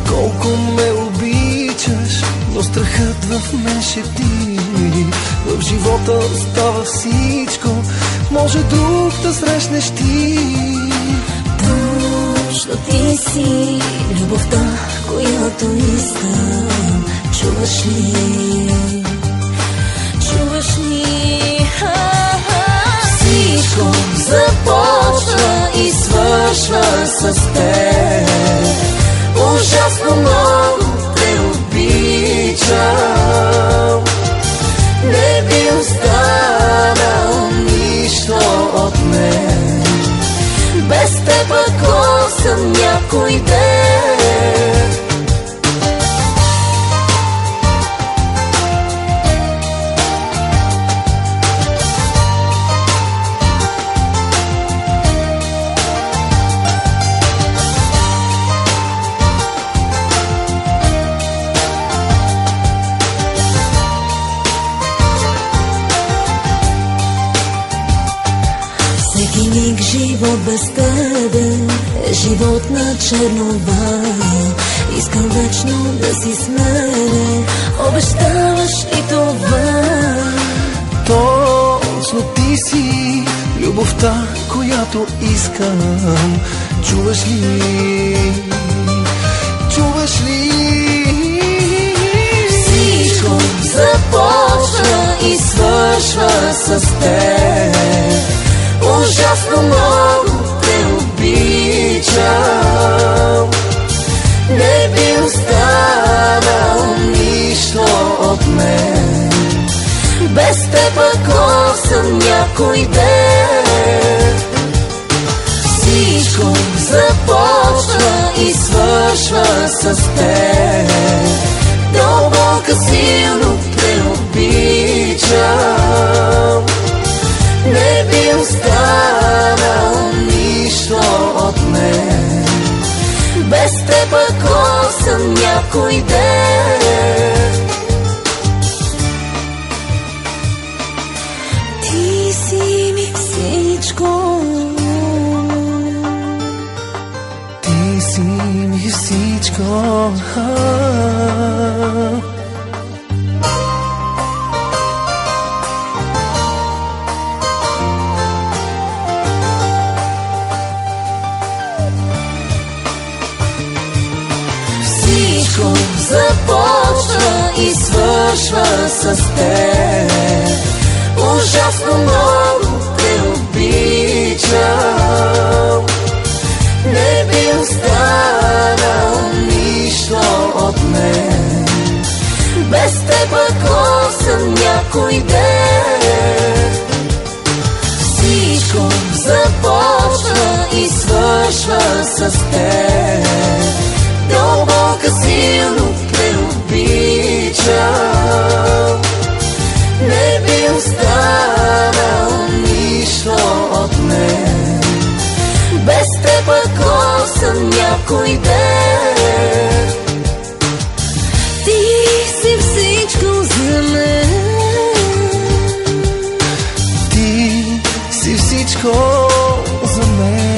колко ме обичаш, но страхът в мен шепти. В живота става всичко, може друг да срещнеш ти. Точно ти си любовта, която искам. Чуваш ли? Чуваш ли? Всичко започва и свършва с теб. Ужасно много те обичам. Не би останал нищо от мен без теб, ако съм някой ден. Всеки миг живот без тебе е живот на чернова. Искам вечно да си с мене, обещаваш ли това? Точно ти си любовта, която искам. Чуваш ли? Чуваш ли? Всичко започва и свършва с теб. Ужасно много те обичам. Не би останал нищо от мен без теб, ако съм някой ден. Всичко започва и свършва с теб. Дълбока силно те обичам. Не би останал нищо от мен без теб, ако съм някой ден. Ти си ми всичко. Ти си ми всичко. Всичко започва и свършва с теб. Ужасно много те обичам. Не би останал нищо от мен без теб, ако съм някой ден. Всичко започва и свършва с теб. Дълбока силно те обичам. Не би останал нищо от мен без теб, ако съм някой ден. Ти си всичко за мен. Ти си всичко за мен.